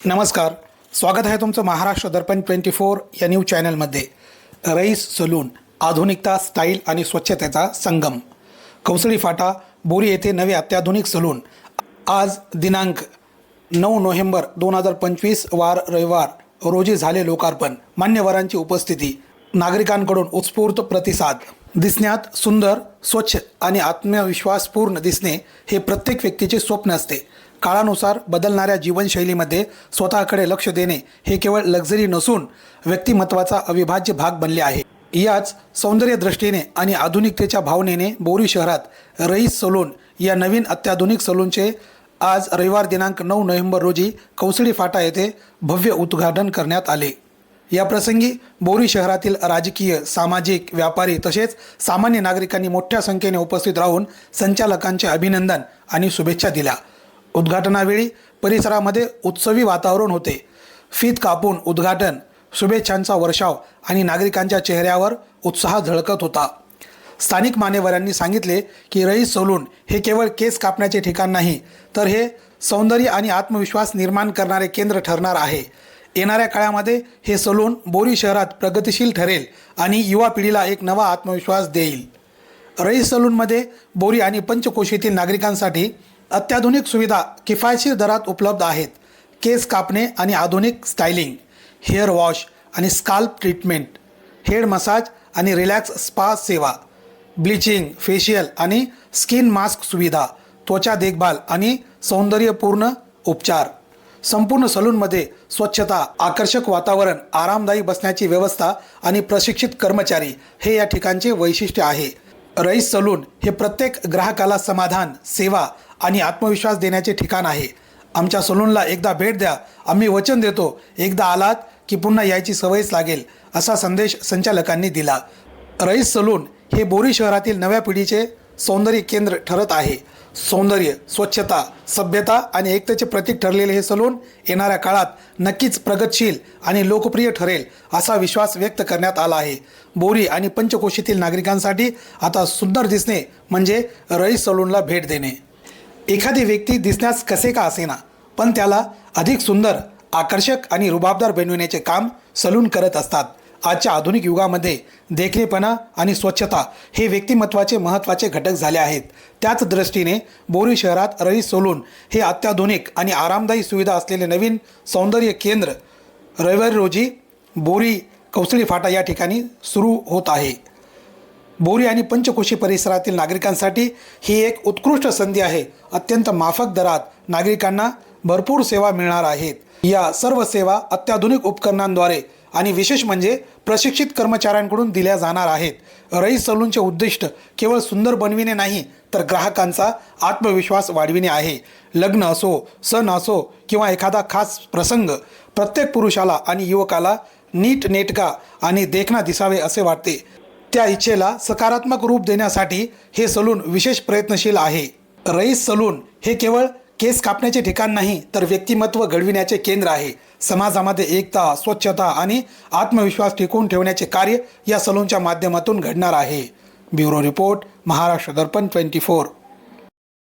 नमस्कार, स्वागत आहे तुमचं महाराष्ट्र दर्पण 24 या न्यूज चॅनलमध्ये। रईस सलून, आधुनिकता, स्टाईल आणि स्वच्छतेचा संगम। कौसळी फाटा, बोरी येथे नवे अत्याधुनिक सलून। आज दिनांक 9 नोव्हेंबर 2025 वार रविवार रोजी झाले लोकार्पण। मान्यवरांची उपस्थिती, नागरिकांकडून उत्स्फूर्त प्रतिसाद। दिसण्यात सुंदर, स्वच्छ आणि आत्मविश्वासपूर्ण दिसणे हे प्रत्येक व्यक्तीचे स्वप्न असते। काळानुसार बदलणाऱ्या जीवनशैलीमध्ये स्वतःकडे लक्ष देणे हे केवळ लक्झरी नसून व्यक्तिमत्वाचा अविभाज्य भाग बनले आहे। याच सौंदर्य दृष्टीने आणि आधुनिकतेच्या भावनेने बोरी शहरात रईस सलून या नवीन अत्याधुनिक सलूनचे आज रविवार दिनांक 9 नोव्हेंबर रोजी कौसळी फाटा येथे भव्य उद्घाटन करण्यात आले। या प्रसंगी बोरी शहरातील राजकीय, सामाजिक, व्यापारी तसेच सामान्य नागरिकांनी मोठ्या संख्येने उपस्थित राहून संचालकांचे अभिनंदन आणि शुभेच्छा दिल्या। उद्घाटनावेळी परिसरामध्ये उत्सवी वातावरण होते। फीत कापून उद्घाटन, शुभेच्छांचा वर्षाव आणि नागरिकांच्या चेहऱ्यावर उत्साह झळकत होता। स्थानिक मान्यवरांनी सांगितले की रईस सलून हे केवळ केस कापण्याचे ठिकाण नाही, तर हे सौंदर्य आणि आत्मविश्वास निर्माण करणारे केंद्र ठरणार आहे। येणाऱ्या काळामध्ये हे सलून बोरी शहरात प्रगतिशील ठरेल आणि युवा पिढीला एक नवा आत्मविश्वास देईल। रईस सलूनमध्ये बोरी आणि पंचकोशीतील नागरिकांसाठी अत्याधुनिक सुविधा किफायतशीर दरात उपलब्ध आहेत। केस कापणे आणि आधुनिक स्टायलिंग, हेअर वॉश आणि स्काल्प ट्रीटमेंट, हेड मसाज आणि रिलॅक्स स्पा सेवा, ब्लिचिंग, फेशियल आणि स्किन मास्क सुविधा, त्वचा देखभाल आणि सौंदर्यपूर्ण उपचार। संपूर्ण सलूनमध्ये स्वच्छता, आकर्षक वातावरण, आरामदायी बसण्याची व्यवस्था आणि प्रशिक्षित कर्मचारी हे या ठिकाणचे वैशिष्ट्य आहे। रईस सलून हे प्रत्येक ग्राहकाला समाधान, सेवा आणि आत्मविश्वास देण्याचे ठिकाण आहे। आमच्या सलूनला एकदा भेट द्या, आम्ही वचन देतो एकदा आलात की पुन्हा यायची सवयच लागेल, असा संदेश संचालकांनी दिला। रईस सलून हे बोरी शहरातील नव्या पिढीचे सौंदर्य केंद्र ठरत आहे। सौंदर्य, स्वच्छता, सभ्यता आणि एकतेचे प्रतीक ठरलेले हे सलून येणाऱ्या काळात नक्कीच प्रगतशील आणि लोकप्रिय ठरेल, असा विश्वास व्यक्त करण्यात आला आहे। बोरी आणि पंचकोशीतील नागरिकांसाठी आता सुंदर दिसणे म्हणजे रईस सलूनला भेट देणे। एखादी व्यक्ती दिसण्यास कसे का असेना, पण त्याला अधिक सुंदर, आकर्षक आणि रुबाबदार बनविण्याचे काम सलून करत असतात। आजच्या आधुनिक युगामध्ये देखणेपणा आणि स्वच्छता हे व्यक्तिमत्वाचे महत्त्वाचे घटक झाले आहेत। त्याच दृष्टीने बोरी शहरात रईस सलून हे अत्याधुनिक आणि आरामदायी सुविधा असलेले नवीन सौंदर्य केंद्र रविवारी रोजी बोरी कौसळी फाटा या ठिकाणी सुरू होत आहे। बोरी आणि पंचकोशी परिसरातील नागरिकांसाठी ही एक उत्कृष्ट संधी आहे। अत्यंत माफक दरात नागरिकांना भरपूर सेवा मिळणार आहेत। या सर्व सेवा अत्याधुनिक उपकरणांद्वारे आणि विशेष म्हणजे प्रशिक्षित कर्मचाऱ्यांकडून दिल्या जाणार आहेत। रईस सलूनचे उद्दिष्ट केवळ सुंदर बनविणे नाही, तर ग्राहकांचा आत्मविश्वास वाढविणे आहे। लग्न असो, सण असो किंवा एखादा खास प्रसंग, प्रत्येक पुरुषाला आणि युवकाला नीटनेटका आणि देखणा दिसावे असे वाटते। त्या इच्छेला सकारात्मक रूप देण्यासाठी हे सलून विशेष प्रयत्नशील आहे। रईस सलून हे केवळ केस कापण्याचे ठिकाण नाही, तर व्यक्तिमत्व घडविण्याचे केंद्र आहे। समाजामध्ये एकता, स्वच्छता आणि आत्मविश्वास टिकवून ठेवण्याचे कार्य या सलूनच्या माध्यमातून घडणार आहे। ब्युरो रिपोर्ट, महाराष्ट्र दर्पण 24।